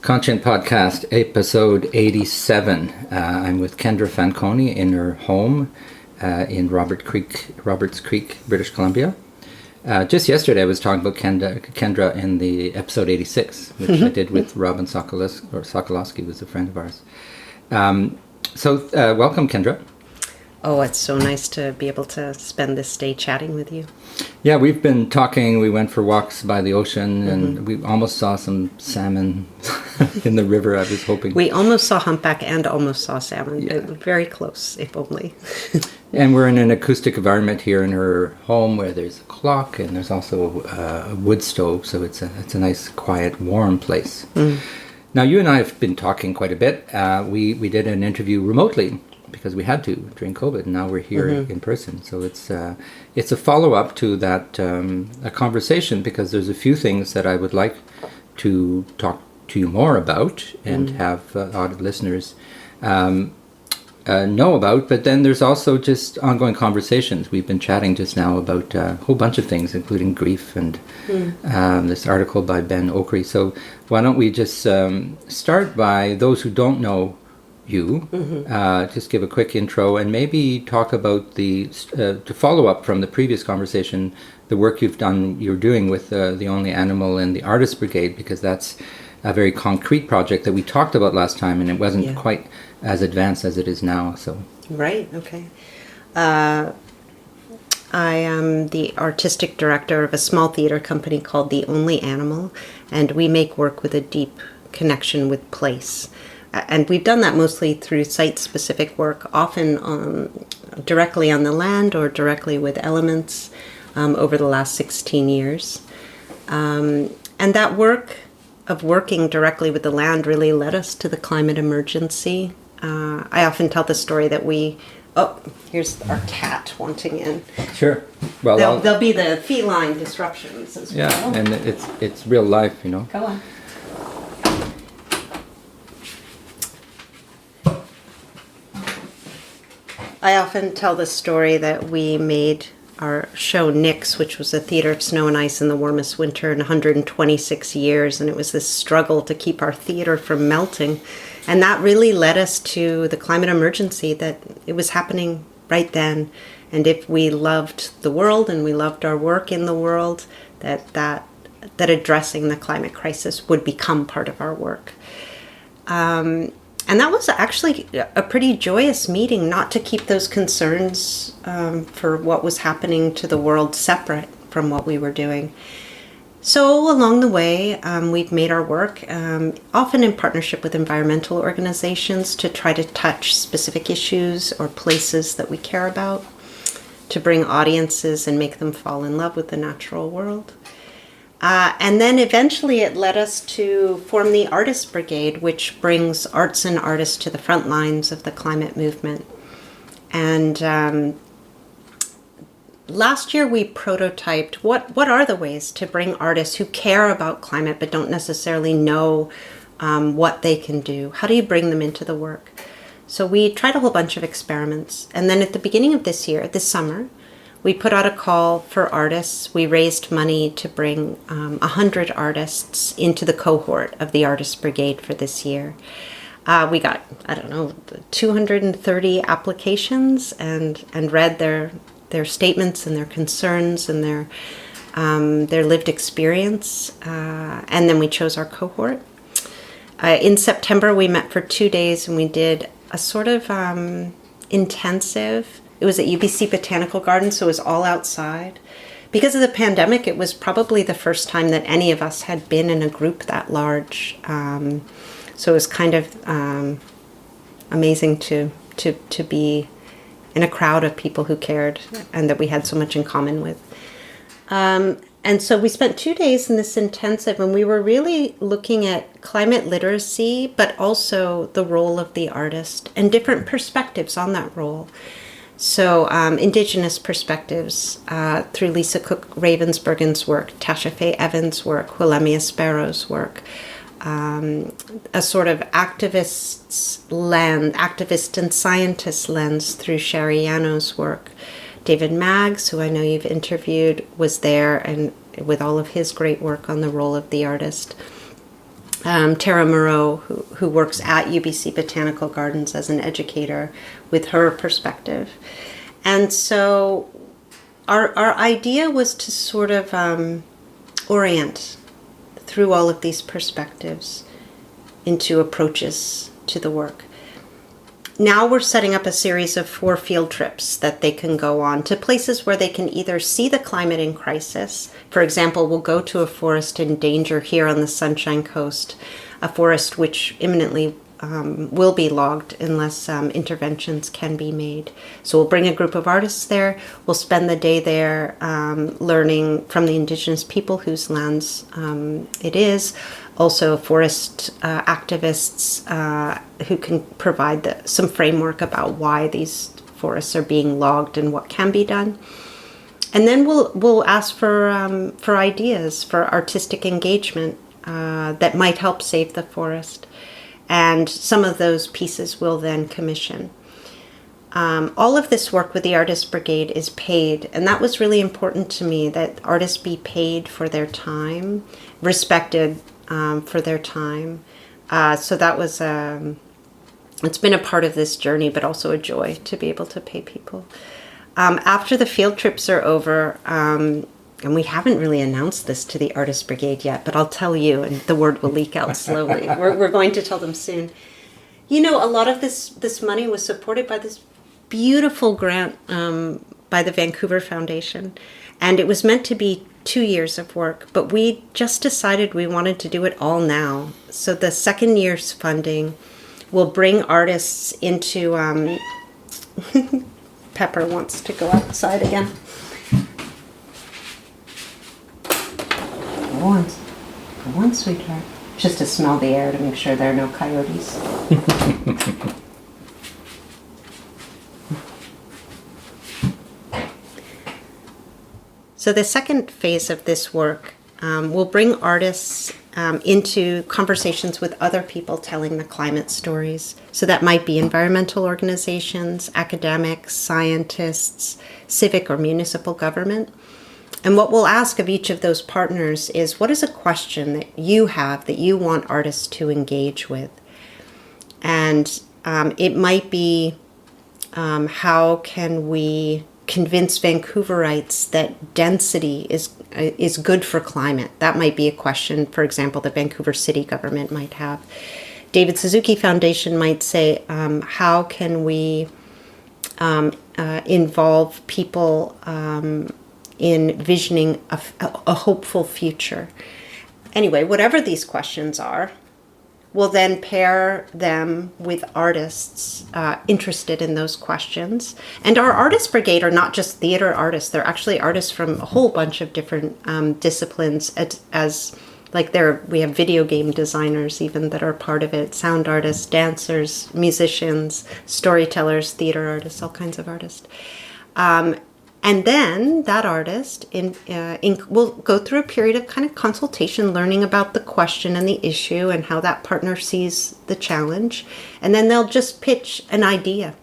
Conscient Podcast, episode 87. I'm with Kendra Fanconi in her home in Roberts Creek, British Columbia. Just yesterday I was talking about Kendra in the episode 86, which I did with Robin Sokolowski, was a friend of ours. Welcome, Kendra. Oh, it's so nice to be able to spend this day chatting with you. Yeah, we've been talking. We went for walks by the ocean, and we almost saw some salmon in the river, I was hoping. We almost saw humpback and almost saw salmon. Yeah. Very close, if only. And we're in an acoustic environment here in her home where there's a clock and there's also a wood stove, so it's a nice, quiet, warm place. Mm. Now, you and I have been talking quite a bit. We did an interview remotely, because we had to during COVID, and now we're here in person. So it's a follow-up to that a conversation, because there's a few things that I would like to talk to you more about and have audit listeners know about. But then there's also just ongoing conversations. We've been chatting just now about a whole bunch of things, including grief and this article by Ben Okri. So why don't we just start by those who don't know you, just give a quick intro and maybe talk about to follow up from the previous conversation, the work you're doing with the Only Animal and the Artist Brigade, because that's a very concrete project that we talked about last time, and it wasn't quite as advanced as it is now. So right, okay. I am the artistic director of a small theater company called The Only Animal, and we make work with a deep connection with place. And we've done that mostly through site-specific work, often directly on the land or directly with elements over the last 16 years. And that work of working directly with the land really led us to the climate emergency. I often tell the story that here's our cat wanting in. Sure. Well, there'll be the feline disruptions as well. Yeah, and it's real life, you know. Go on. I often tell the story that we made our show Nix, which was a theater of snow and ice in the warmest winter in 126 years, and it was this struggle to keep our theater from melting. And that really led us to the climate emergency, that it was happening right then. And if we loved the world and we loved our work in the world, that addressing the climate crisis would become part of our work. And that was actually a pretty joyous meeting, not to keep those concerns for what was happening to the world separate from what we were doing. So along the way, we've made our work, often in partnership with environmental organizations, to try to touch specific issues or places that we care about, to bring audiences and make them fall in love with the natural world. And then eventually it led us to form the Artist Brigade, which brings arts and artists to the front lines of the climate movement. And last year we prototyped what are the ways to bring artists who care about climate but don't necessarily know what they can do. How do you bring them into the work? So we tried a whole bunch of experiments. And then at the beginning of this summer, we put out a call for artists. We raised money to bring 100 artists into the cohort of the Artist Brigade for this year. We got, 230 applications and read their statements and their concerns and their lived experience. And then we chose our cohort. In September, we met for 2 days and we did a sort of intensive. It was at UBC Botanical Gardens, so it was all outside. Because of the pandemic, it was probably the first time that any of us had been in a group that large. So it was kind of amazing to be in a crowd of people who cared and that we had so much in common with. And so we spent 2 days in this intensive, and we were really looking at climate literacy, but also the role of the artist and different perspectives on that role. So Indigenous perspectives through Lisa Cook Ravensbergen's work, Tasha Faye Evans' work, Willemia Sparrow's work, a sort of activist and scientist lens through Sherry Yano's work. David Maggs, who I know you've interviewed, was there and with all of his great work on the role of the artist. Tara Moreau, who works at UBC Botanical Gardens as an educator, with her perspective. And so our idea was to sort of orient through all of these perspectives into approaches to the work. Now we're setting up a series of 4 field trips that they can go on to places where they can either see the climate in crisis. For example, we'll go to a forest in danger here on the Sunshine Coast, a forest which imminently will be logged unless interventions can be made. So we'll bring a group of artists there. We'll spend the day there learning from the Indigenous people whose lands it is. Also forest activists who can provide some framework about why these forests are being logged and what can be done. And then we'll ask for ideas for artistic engagement that might help save the forest. And some of those pieces we'll then commission. All of this work with the Artist Brigade is paid, and that was really important to me, that artists be paid for their time, respected for their time. So that was, it's been a part of this journey, but also a joy to be able to pay people. After the field trips are over, and we haven't really announced this to the Artist Brigade yet, but I'll tell you, and the word will leak out slowly. We're going to tell them soon. You know, a lot of this money was supported by this beautiful grant by the Vancouver Foundation, and it was meant to be 2 years of work, but we just decided we wanted to do it all now. So the second year's funding will bring artists into... Pepper wants to go outside again. Go on, sweetheart. Just to smell the air to make sure there are no coyotes. So the second phase of this work will bring artists into conversations with other people telling the climate stories. So that might be environmental organizations, academics, scientists, civic or municipal government. And what we'll ask of each of those partners is, what is a question that you have that you want artists to engage with? And it might be, how can we convince Vancouverites that density is good for climate? That might be a question, for example, the Vancouver city government might have. David Suzuki Foundation might say, how can we involve people in visioning a hopeful future? Anyway, whatever these questions are, we'll then pair them with artists interested in those questions. And our Artist Brigade are not just theater artists. They're actually artists from a whole bunch of different disciplines. We have video game designers even that are part of it, sound artists, dancers, musicians, storytellers, theater artists, all kinds of artists. And then that artist will go through a period of kind of consultation, learning about the question and the issue and how that partner sees the challenge. And then they'll just pitch an idea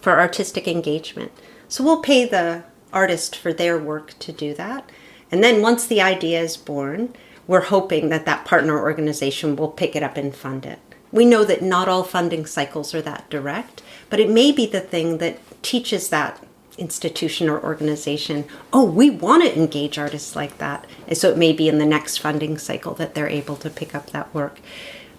for artistic engagement. So we'll pay the artist for their work to do that. And then once the idea is born, we're hoping that that partner organization will pick it up and fund it. We know that not all funding cycles are that direct, but it may be the thing that teaches that institution or organization, oh, we want to engage artists like that. And so it may be in the next funding cycle that they're able to pick up that work.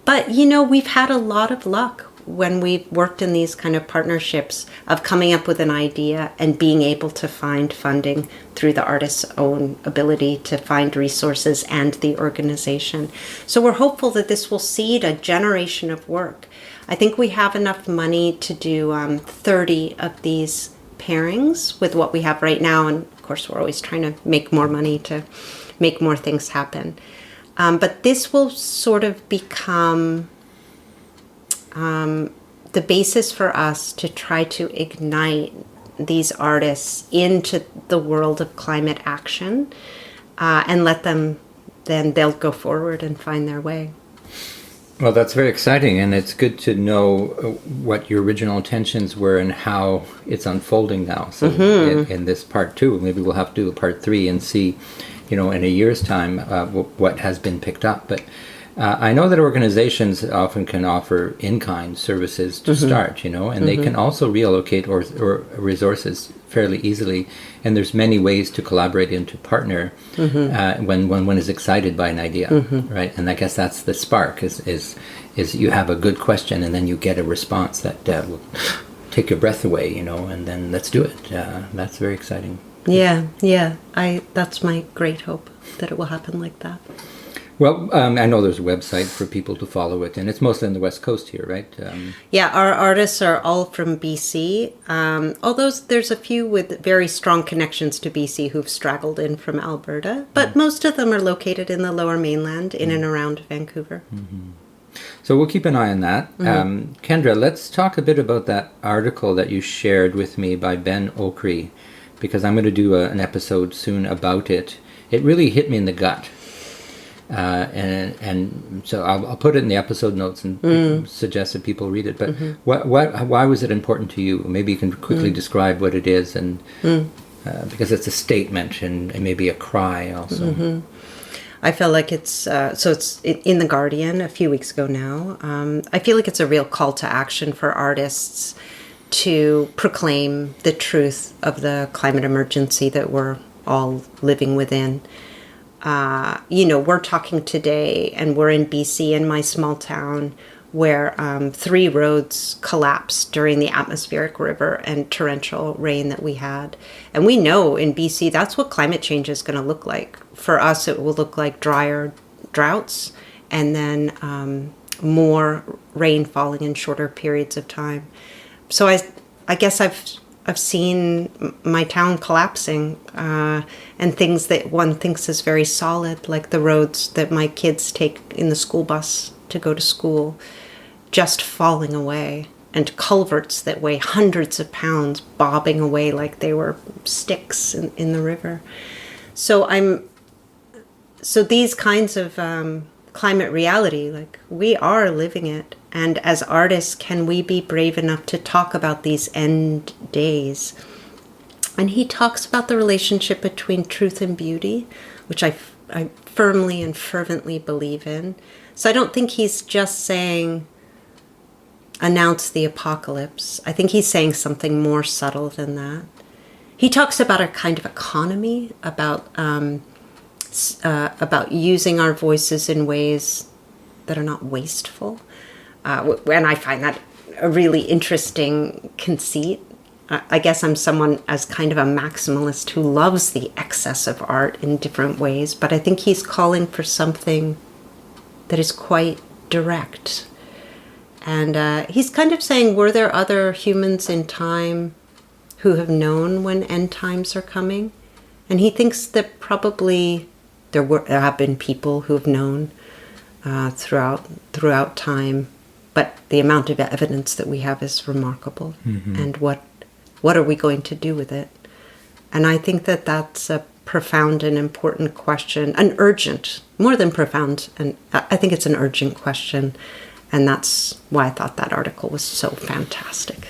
But, you know, we've had a lot of luck when we've worked in these kind of partnerships of coming up with an idea and being able to find funding through the artist's own ability to find resources and the organization. So we're hopeful that this will seed a generation of work. I think we have enough money to do 30 of these pairings with what we have right now, and of course we're always trying to make more money to make more things happen, but this will sort of become the basis for us to try to ignite these artists into the world of climate action, and let them, then they'll go forward and find their way. Well, that's very exciting, and it's good to know what your original intentions were and how it's unfolding now. So in this part 2, maybe we'll have to do a part 3 and see, you know, in a year's time, what has been picked up. But I know that organizations often can offer in-kind services to start, and they can also reallocate or resources fairly easily. And there's many ways to collaborate and to partner when one is excited by an idea, right? And I guess that's the spark is you have a good question and then you get a response that will take your breath away, and then let's do it. That's very exciting. Yeah. That's my great hope that it will happen like that. Well, I know there's a website for people to follow it, and it's mostly on the West Coast here, right? Yeah, our artists are all from BC, although there's a few with very strong connections to BC who've straggled in from Alberta, but most of them are located in the Lower Mainland, in and around Vancouver. So we'll keep an eye on that. Kendra, let's talk a bit about that article that you shared with me by Ben Okri, because I'm going to do an episode soon about it. It really hit me in the gut. And so I'll put it in the episode notes and suggest that people read it. But why was it important to you? Maybe you can quickly describe what it is, and because it's a statement and maybe a cry also. I feel like it's in The Guardian a few weeks ago now. I feel like it's a real call to action for artists to proclaim the truth of the climate emergency that we're all living within. We're talking today, and we're in BC, in my small town, where 3 roads collapsed during the atmospheric river and torrential rain that we had. And we know in BC that's what climate change is going to look like. For us, it will look like drier droughts, and then more rain falling in shorter periods of time. So I guess I've seen my town collapsing, and things that one thinks is very solid, like the roads that my kids take in the school bus to go to school, just falling away, and culverts that weigh hundreds of pounds bobbing away like they were sticks in the river. So these kinds of climate reality, like, we are living it. And as artists, can we be brave enough to talk about these end days? And he talks about the relationship between truth and beauty, which I firmly and fervently believe in. So I don't think he's just saying, announce the apocalypse. I think he's saying something more subtle than that. He talks about a kind of economy, about using our voices in ways that are not wasteful. And I find that a really interesting conceit. I guess I'm someone as kind of a maximalist who loves the excess of art in different ways, but I think he's calling for something that is quite direct. And he's kind of saying, were there other humans in time who have known when end times are coming? And he thinks that probably there have been people who have known throughout time. But the amount of evidence that we have is remarkable. And what are we going to do with it? And I think that that's a profound and important question, an urgent, more than profound, and I think it's an urgent question. And that's why I thought that article was so fantastic.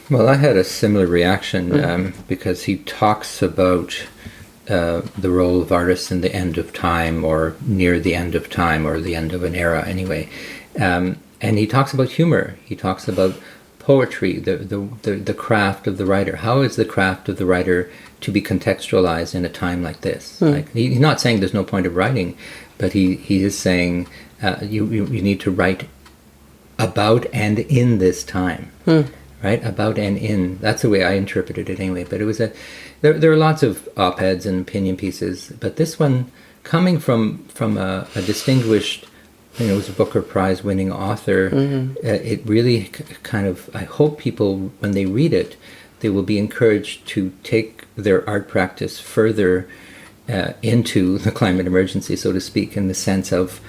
Well, I had a similar reaction because he talks about the role of artists in the end of time, or near the end of time, or the end of an era anyway. And he talks about humor. He talks about poetry, the craft of the writer. How is the craft of the writer to be contextualized in a time like this? Like, he's not saying there's no point of writing, but he is saying you need to write about and in this time, right? About and in. That's the way I interpreted it anyway. But it was there are lots of op-eds and opinion pieces, but this one, coming from a distinguished, it was a Booker Prize winning author, it really kind of, I hope people, when they read it, they will be encouraged to take their art practice further into the climate emergency, so to speak, in the sense of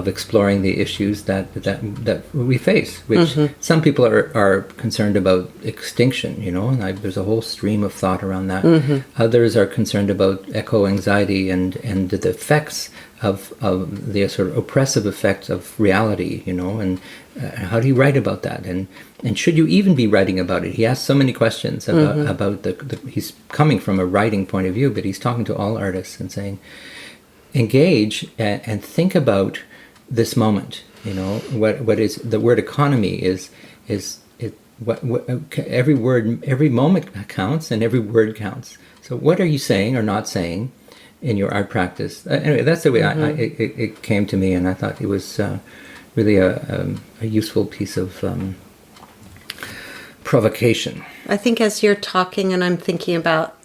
exploring the issues that we face, which some people are concerned about extinction, and there's a whole stream of thought around that. Others are concerned about eco-anxiety and the effects of the sort of oppressive effects of reality, and how do you write about that? And should you even be writing about it? He asks so many questions about he's coming from a writing point of view, but he's talking to all artists and saying, engage and think about this moment. What is the word economy is it what every word, every moment counts, and every word counts. So what are you saying or not saying in your art practice? Anyway, that's the way it came to me, and I thought it was really a useful piece of provocation. I think as you're talking, and I'm thinking about,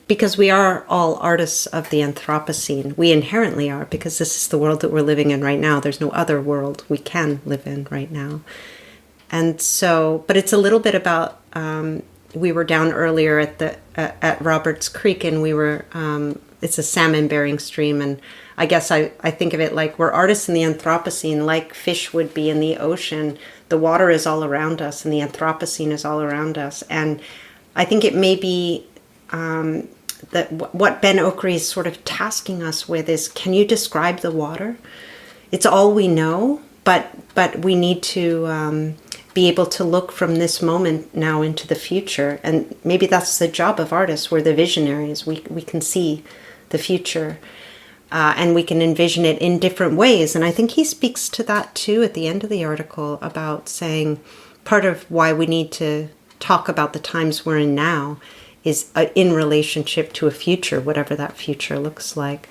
because we are all artists of the Anthropocene. We inherently are, because this is the world that we're living in right now. There's no other world we can live in right now. And so, but it's a little bit about, we were down earlier at Roberts Creek, and we were, it's a salmon bearing stream. And I guess I think of it like we're artists in the Anthropocene, like fish would be in the ocean. The water is all around us, and the Anthropocene is all around us. And I think it may be that what Ben Okri is sort of tasking us with is, can you describe the water? It's all we know, but we need to be able to look from this moment now into the future. And maybe that's the job of artists. We're the visionaries. We can see the future. And we can envision it in different ways. And I think he speaks to that too at the end of the article, about saying part of why we need to talk about the times we're in now is in relationship to a future, whatever that future looks like.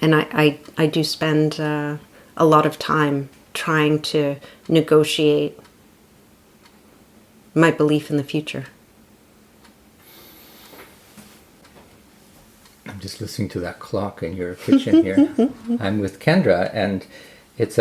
And I do spend a lot of time trying to negotiate my belief in the future. I'm just listening to that clock in your kitchen here. I'm with Kendra, and it's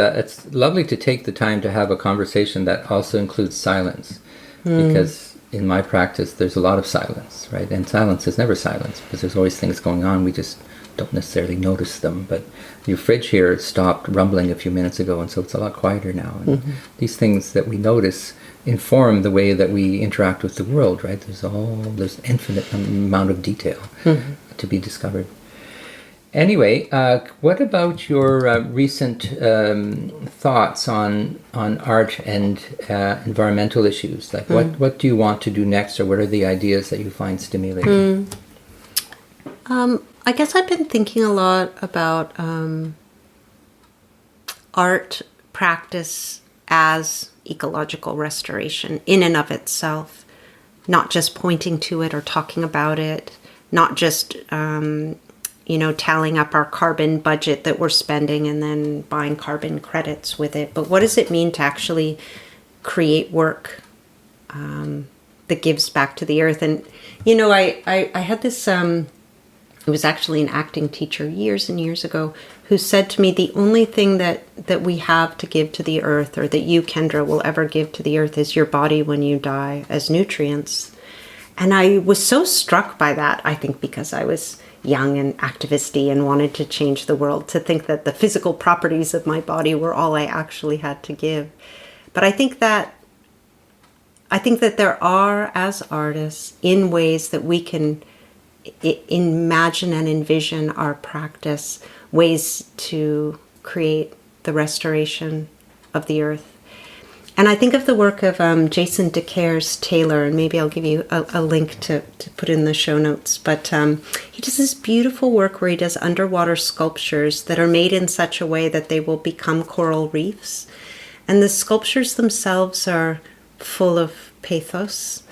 lovely to take the time to have a conversation that also includes silence, because in my practice there's a lot of silence, right? And silence is never silence, because there's always things going on. We just don't necessarily notice them. But your fridge here stopped rumbling a few minutes ago, and so it's a lot quieter now. And these things that we notice inform the way that we interact with the world, right? There's infinite amount of detail to be discovered. Anyway, what about your recent thoughts on art and environmental issues? Like, what do you want to do next, or what are the ideas that you find stimulating? I guess I've been thinking a lot about art practice as ecological restoration in and of itself, not just pointing to it or talking about it, not just tallying up our carbon budget that we're spending and then buying carbon credits with it, but what does it mean to actually create work that gives back to the earth? And I had this it was actually an acting teacher years and years ago who said to me, the only thing that we have to give to the earth, or that you, Kendra, will ever give to the earth, is your body when you die as nutrients. And I was so struck by that, I think because I was young and activisty and wanted to change the world, to think that the physical properties of my body were all I actually had to give. But I think that there are, as artists, in ways that we can imagine and envision our practice, ways to create the restoration of the earth. And I think of the work of Jason DeCaires Taylor, and maybe I'll give you a link to put in the show notes. But he does this beautiful work where he does underwater sculptures that are made in such a way that they will become coral reefs. And the sculptures themselves are full of pathos.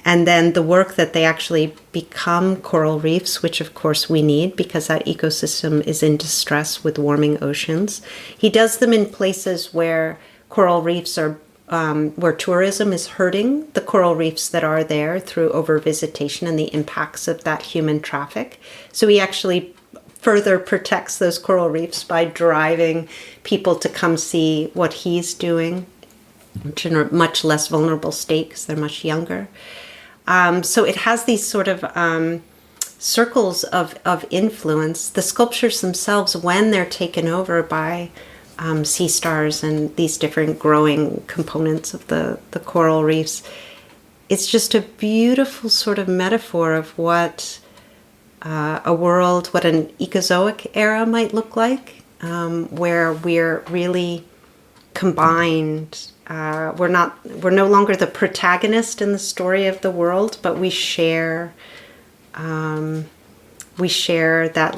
And then the work that they actually become coral reefs, which of course we need because that ecosystem is in distress with warming oceans. He does them in places where coral reefs are, where tourism is hurting the coral reefs that are there through overvisitation and the impacts of that human traffic. So he actually further protects those coral reefs by driving people to come see what he's doing, which are in a much less vulnerable state because they're much younger. So it has these sort of circles of influence. The sculptures themselves, when they're taken over by sea stars and these different growing components of the coral reefs, it's just a beautiful sort of metaphor of what a world, what an ecozoic era might look like, where we're really combined. We're no longer the protagonist in the story of the world, but we share that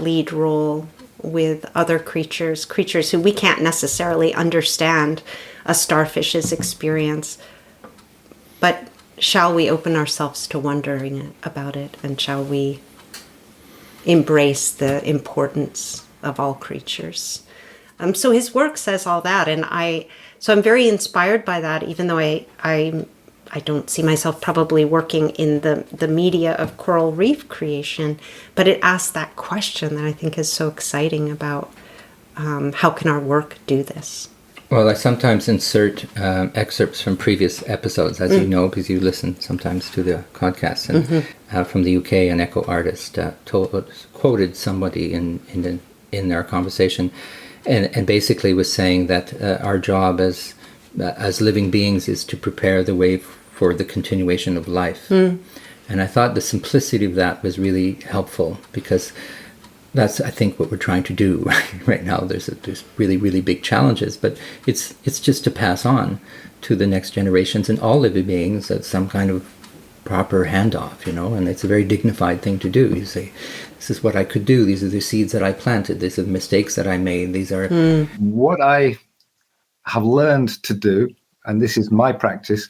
lead role with other creatures who we can't necessarily understand a starfish's experience. But shall we open ourselves to wondering about it, and shall we embrace the importance of all creatures? So his work says all that, and I'm very inspired by that, even though I don't see myself probably working in the media of coral reef creation, but it asks that question that I think is so exciting about how can our work do this? Well, I sometimes insert excerpts from previous episodes, as you know, because you listen sometimes to the podcast. And from the UK, an eco artist quoted somebody in our conversation, and basically was saying that our job as living beings is to prepare the way for the continuation of life. And I thought the simplicity of that was really helpful, because that's, I think, what we're trying to do right now. There's really, really big challenges, but it's just to pass on to the next generations and all living beings at some kind of proper handoff, and it's a very dignified thing to do. You say, this is what I could do. These are the seeds that I planted. These are the mistakes that I made. These are... What I have learned to do, and this is my practice,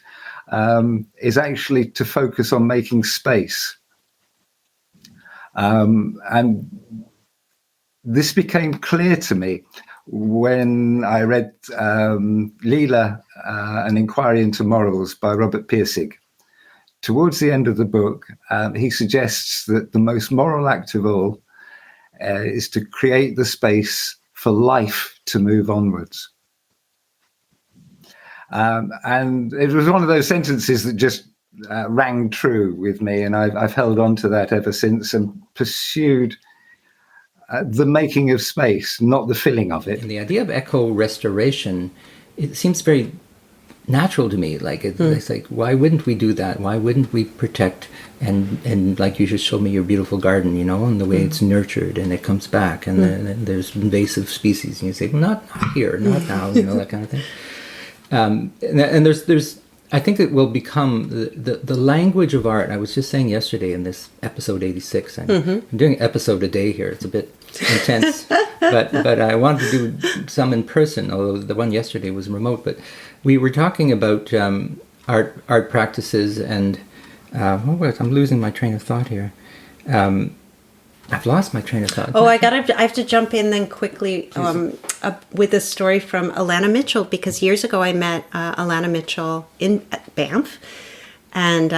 is actually to focus on making space. And this became clear to me when I read Leela, An Inquiry into Morals by Robert Pirsig. Towards the end of the book, he suggests that the most moral act of all is to create the space for life to move onwards. And it was one of those sentences that just rang true with me, and I've held on to that ever since and pursued the making of space, not the filling of it. And the idea of eco-restoration, it seems very natural to me. Like it's like, why wouldn't we do that? Why wouldn't we protect and like you just showed me your beautiful garden, and the way it's nurtured and it comes back, and then there's invasive species, and you say, well, not here, not now, that kind of thing. And there's I think it will become the language of art. I was just saying yesterday in this episode 86, I'm doing an episode a day here. It's a bit intense, but I wanted to do some in person, although the one yesterday was remote. But we were talking about art practices, and I'm losing my train of thought here. I've lost my train of thought. Oh, I have to jump in then quickly with a story from Alana Mitchell, because years ago I met Alana Mitchell at Banff, and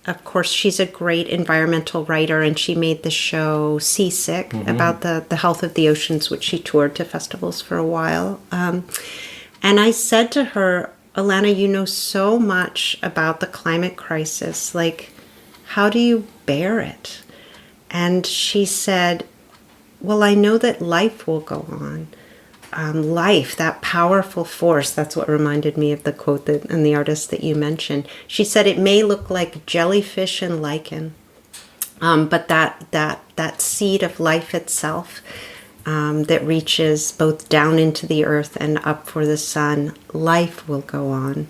of course she's a great environmental writer, and she made the show Seasick about the health of the oceans, which she toured to festivals for a while. And I said to her, Alana, you know so much about the climate crisis. Like, how do you bear it? And she said, well, I know that life will go on. Life, that powerful force, that's what reminded me of the quote and the artist that you mentioned. She said, it may look like jellyfish and lichen, but that seed of life itself that reaches both down into the earth and up for the sun, life will go on.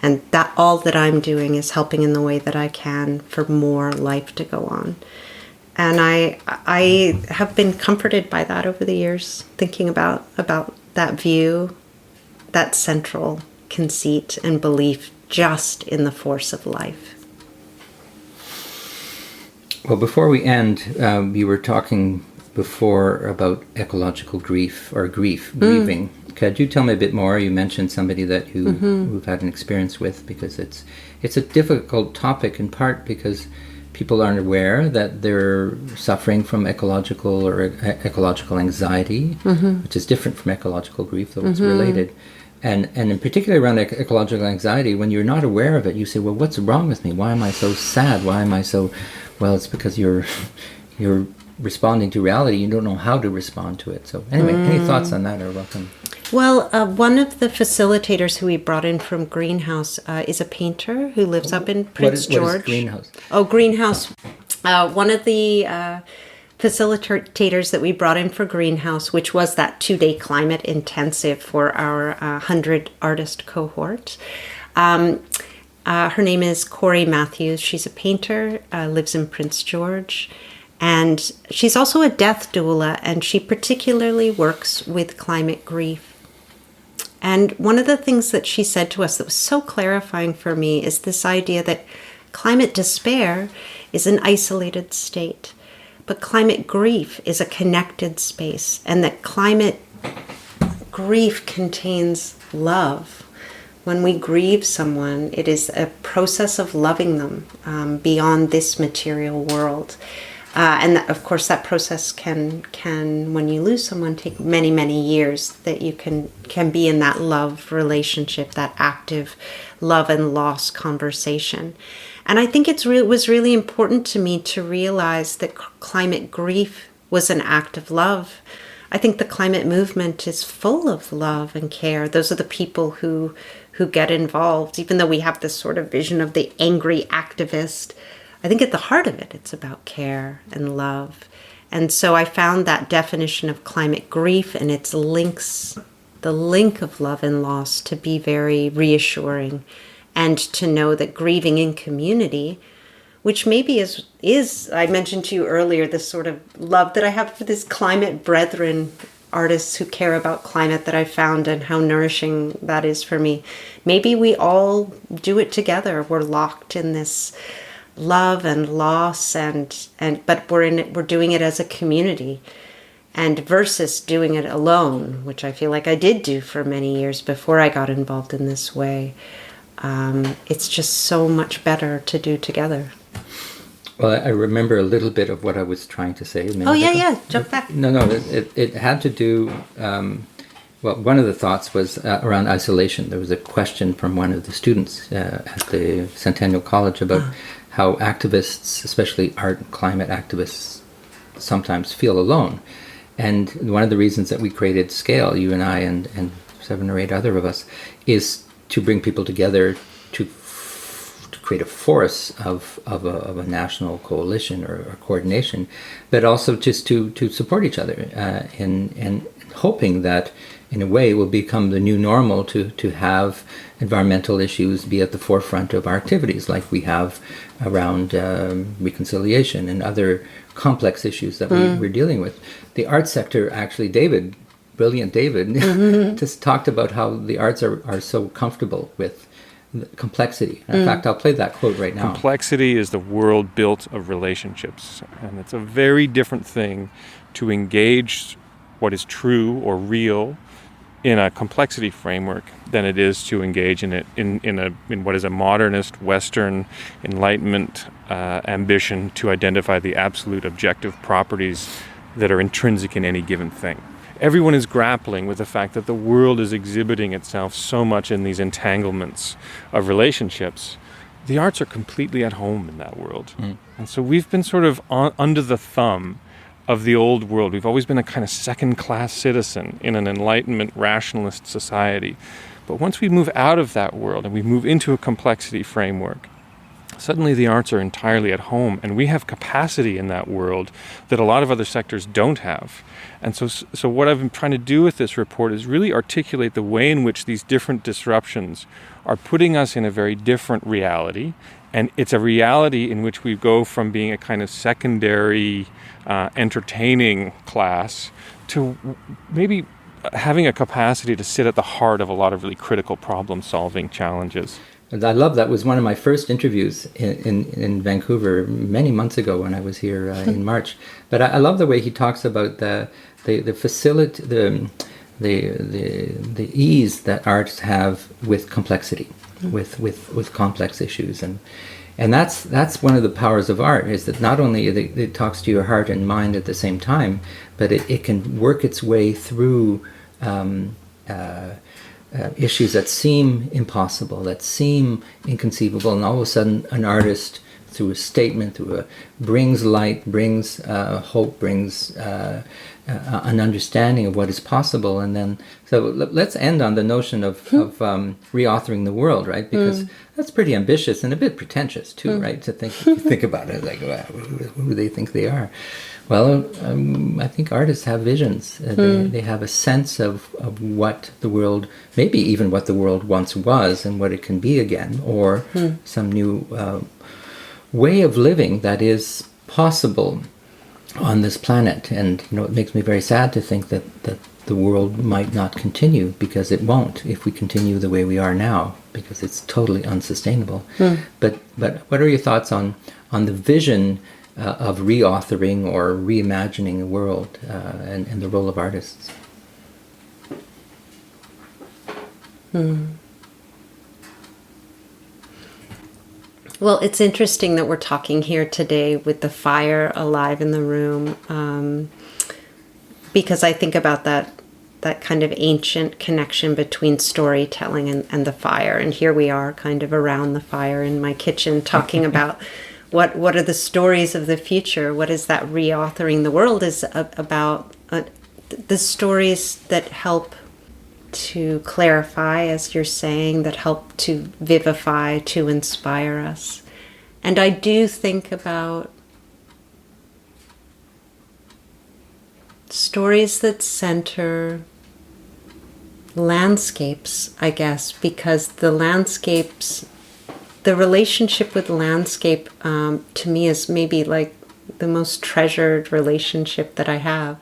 And that all that I'm doing is helping in the way that I can for more life to go on. And I have been comforted by that over the years, thinking about that view, that central conceit and belief just in the force of life. Well, before we end, you were talking before about ecological grief or grieving. Could you tell me a bit more? You mentioned somebody that you've had an experience with, because it's a difficult topic, in part because people aren't aware that they're suffering from ecological anxiety, which is different from ecological grief, though it's related. And in particular around ecological anxiety, when you're not aware of it, you say, well, what's wrong with me? Why am I so sad? Why am I so... Well, it's because you're responding to reality. You don't know how to respond to it. So anyway, any thoughts on that are welcome. Well, one of the facilitators who we brought in from Greenhouse is a painter who lives up in Prince George. What is Greenhouse? Oh, Greenhouse. One of the facilitators that we brought in for Greenhouse, which was that 2-day climate intensive for our 100 artist cohort. Her name is Corey Matthews. She's a painter, lives in Prince George. And she's also a death doula, and she particularly works with climate grief. And one of the things that she said to us that was so clarifying for me is this idea that climate despair is an isolated state, but climate grief is a connected space, and that climate grief contains love. When we grieve someone, it is a process of loving them beyond this material world. And of course, that process can, when you lose someone, take many, many years that you can be in that love relationship, that active love and loss conversation. And I think it was really important to me to realize that climate grief was an act of love. I think the climate movement is full of love and care. Those are the people who get involved, even though we have this sort of vision of the angry activist. I think at the heart of it, it's about care and love. And so I found that definition of climate grief and its links, the link of love and loss, to be very reassuring, and to know that grieving in community, which maybe is I mentioned to you earlier, this sort of love that I have for this climate brethren, artists who care about climate, that I found, and how nourishing that is for me. Maybe we all do it together. We're locked in this love and loss, but we're doing it as a community, and versus doing it alone, which I feel like I did do for many years before I got involved in this way. It's just so much better to do together. Well, I remember a little bit of what I was trying to say. Yeah, jump back. No, it had to do, well, one of the thoughts was around isolation. There was a question from one of the students at the Centennial College about how activists, especially art and climate activists, sometimes feel alone. And one of the reasons that we created Scale, you and I and 7 or 8 other of us, is to bring people together to create a force of a national coalition or coordination, but also just to support each other and hoping that in a way it will become the new normal to have environmental issues be at the forefront of our activities, like we have around reconciliation and other complex issues that we're dealing with. The art sector, actually, brilliant David, just talked about how the arts are so comfortable with complexity. In fact, I'll play that quote right now. Complexity is the world built of relationships, and it's a very different thing to engage what is true or real in a complexity framework than it is to engage in it in what is a modernist Western Enlightenment ambition to identify the absolute objective properties that are intrinsic in any given thing. Everyone is grappling with the fact that the world is exhibiting itself so much in these entanglements of relationships. The arts are completely at home in that world. And so we've been sort of under the thumb of the old world. We've always been a kind of second-class citizen in an Enlightenment rationalist society. But once we move out of that world and we move into a complexity framework, suddenly the arts are entirely at home, and we have capacity in that world that a lot of other sectors don't have. And so what I've been trying to do with this report is really articulate the way in which these different disruptions are putting us in a very different reality. And it's a reality in which we go from being a kind of secondary entertaining class to maybe having a capacity to sit at the heart of a lot of really critical problem-solving challenges. I love that. It was one of my first interviews in Vancouver many months ago when I was here in March. But I love the way he talks about the facility, the ease that arts have with complexity, with complex issues, and that's one of the powers of art, is that not only it talks to your heart and mind at the same time, but it can work its way through issues that seem impossible, that seem inconceivable, and all of a sudden an artist, through a statement, brings light, brings hope, brings an understanding of what is possible. And then, so let's end on the notion of reauthoring the world, right? Because that's pretty ambitious and a bit pretentious too, right? To think about it, like, wow, who do they think they are? Well, I think artists have visions. They have a sense of what the world, maybe even what the world once was and what it can be again, or some new way of living that is possible on this planet. And it makes me very sad to think that the world might not continue, because it won't if we continue the way we are now, because it's totally unsustainable. But what are your thoughts on the vision of reauthoring or reimagining the world, and the role of artists? Well, it's interesting that we're talking here today with the fire alive in the room, because I think about that kind of ancient connection between storytelling and the fire. And here we are kind of around the fire in my kitchen talking about what are the stories of the future? What is that reauthoring the world is about? The stories that help to clarify, as you're saying, that help to vivify, to inspire us. And I do think about stories that center landscapes, I guess, because the relationship with landscape, to me, is maybe like the most treasured relationship that I have.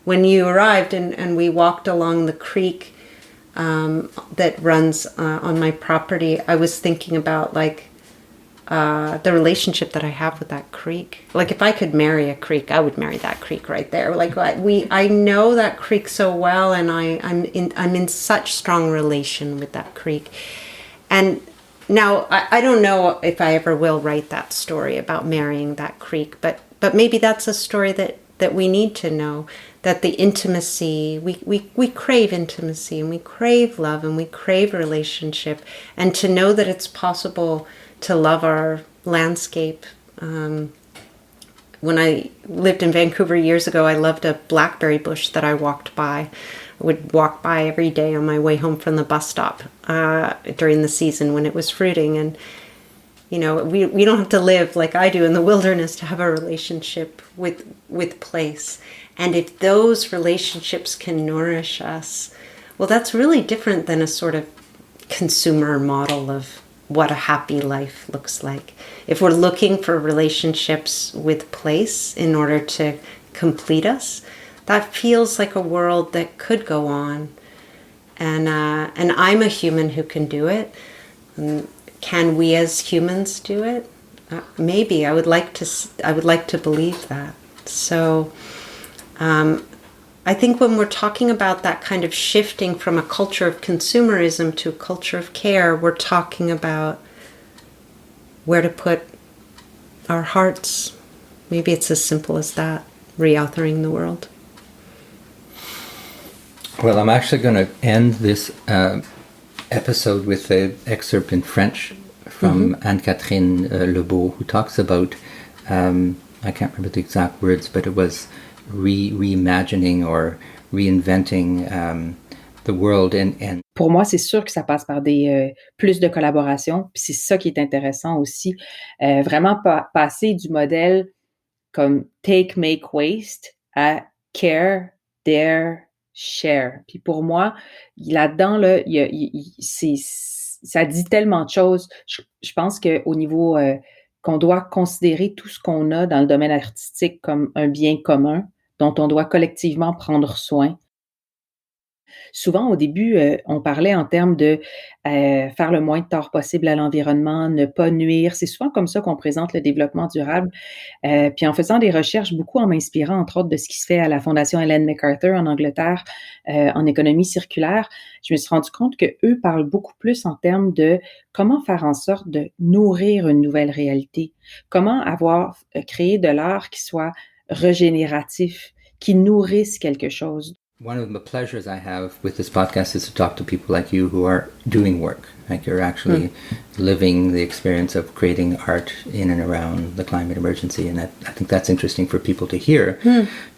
When you arrived and we walked along the creek that runs on my property, I was thinking about the relationship that I have with that creek. Like, if I could marry a creek, I would marry that creek right there. Like, I know that creek so well, and I'm in such strong relation with that creek. And now I don't know if I ever will write that story about marrying that creek, but maybe that's a story that we need to know. That the intimacy, we crave intimacy, and we crave love, and we crave relationship, and to know that it's possible to love our landscape. When I lived in Vancouver years ago, I loved a blackberry bush that I walked by. I would walk by every day on my way home from the bus stop during the season when it was fruiting. And we don't have to live like I do in the wilderness to have a relationship with place. And if those relationships can nourish us, well, that's really different than a sort of consumer model of what a happy life looks like. If we're looking for relationships with place in order to complete us, that feels like a world that could go on. And I'm a human who can do it. Can we as humans do it? Maybe. I would like to believe that. So I think when we're talking about that kind of shifting from a culture of consumerism to a culture of care, we're talking about where to put our hearts. Maybe it's as simple as that, reauthoring the world. Well, I'm actually going to end this episode with an excerpt in French from Anne-Catherine Lebeau, who talks about, I can't remember the exact words, but it was reimagining or reinventing the world. And Pour moi, c'est sûr que ça passe par des plus de collaboration. Puis c'est ça qui est intéressant aussi. Vraiment passer du modèle comme take, make, waste à care, dare, share. Puis pour moi, là-dedans, là, ça dit tellement de choses. Je pense qu'au niveau qu'on doit considérer tout ce qu'on a dans le domaine artistique comme un bien commun dont on doit collectivement prendre soin. Souvent, au début, on parlait en termes de faire le moins de tort possible à l'environnement, ne pas nuire. C'est souvent comme ça qu'on présente le développement durable. Puis en faisant des recherches, beaucoup en m'inspirant, entre autres, de ce qui se fait à la Fondation Ellen MacArthur en Angleterre, en économie circulaire, je me suis rendu compte qu'eux parlent beaucoup plus en termes de comment faire en sorte de nourrir une nouvelle réalité, comment créé de l'art qui soit régénératif, qui nourrisse quelque chose. one of the pleasures I have with this podcast is to talk to people like you who are doing work, like you're actually living the experience of creating art in and around the climate emergency. And I think that's interesting for people to hear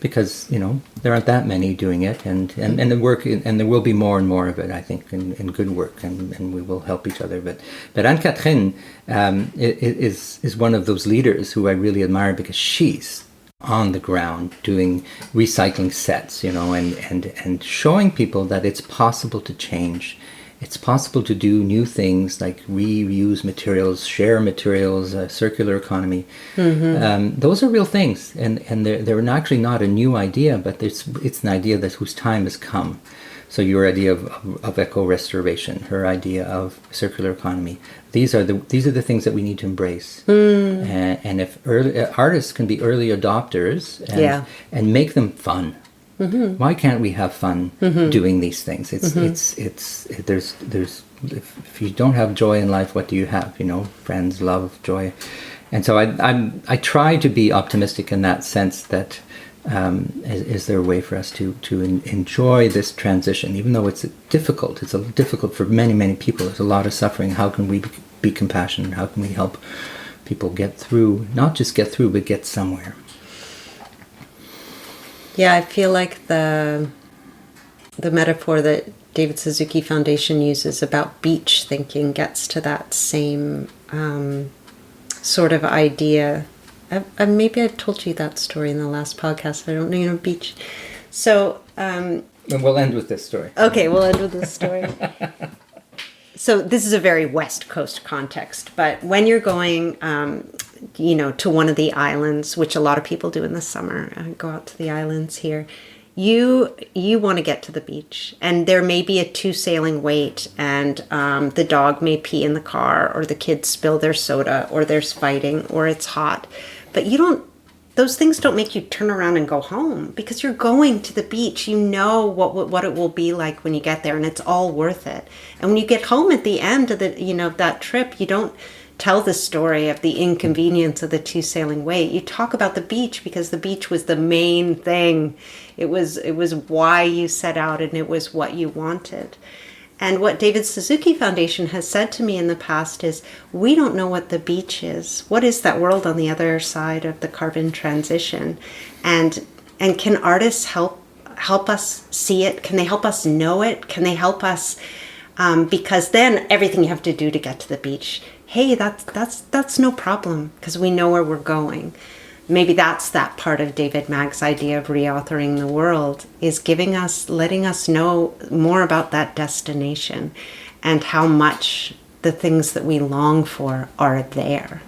because, you know, there aren't that many doing it and the work, and there will be more and more of it, I think, in good work, and we will help each other. But Anne-Catherine is one of those leaders who I really admire because she's on the ground doing recycling sets, you know, and showing people that it's possible to change it's possible to do new things like reuse materials, share materials, circular economy. Those are real things, and they're actually not a new idea, but it's an idea whose time has come. So your idea of eco-restoration, her idea of circular economy, these are the things that we need to embrace. And if artists can be early adopters and make them fun, why can't we have fun doing these things? If you don't have joy in life, what do you have? Friends, love, joy. And so I try to be optimistic in that sense that. Is there a way for us to enjoy this transition, even though it's difficult? It's difficult for many, many people. There's a lot of suffering. How can we be compassionate? How can we help people get through? Not just get through, but get somewhere. Yeah, I feel like the metaphor that David Suzuki Foundation uses about beach thinking gets to that same sort of idea. Maybe I've told you that story in the last podcast. I don't know, beach. So... and we'll end with this story. Okay, we'll end with this story. So this is a very West Coast context, but when you're going, to one of the islands, which a lot of people do in the summer, go out to the islands here, you want to get to the beach, and there may be a 2 sailing wait, and the dog may pee in the car, or the kids spill their soda, or there's fighting, or it's hot. But those things don't make you turn around and go home, because you're going to the beach. You know what it will be like when you get there, and it's all worth it. And when you get home at the end of that trip, you don't tell the story of the inconvenience of the 2 sailing wait. You talk about the beach, because the beach was the main thing. It was why you set out, and it was what you wanted. And what David Suzuki Foundation has said to me in the past is, we don't know what the beach is. What is that world on the other side of the carbon transition? And can artists help us see it? Can they help us know it? Can they help us? Because then everything you have to do to get to the beach, hey, that's no problem, because we know where we're going. Maybe that's that part of David Magg's idea of reauthoring the world, is letting us know more about that destination, and how much the things that we long for are there.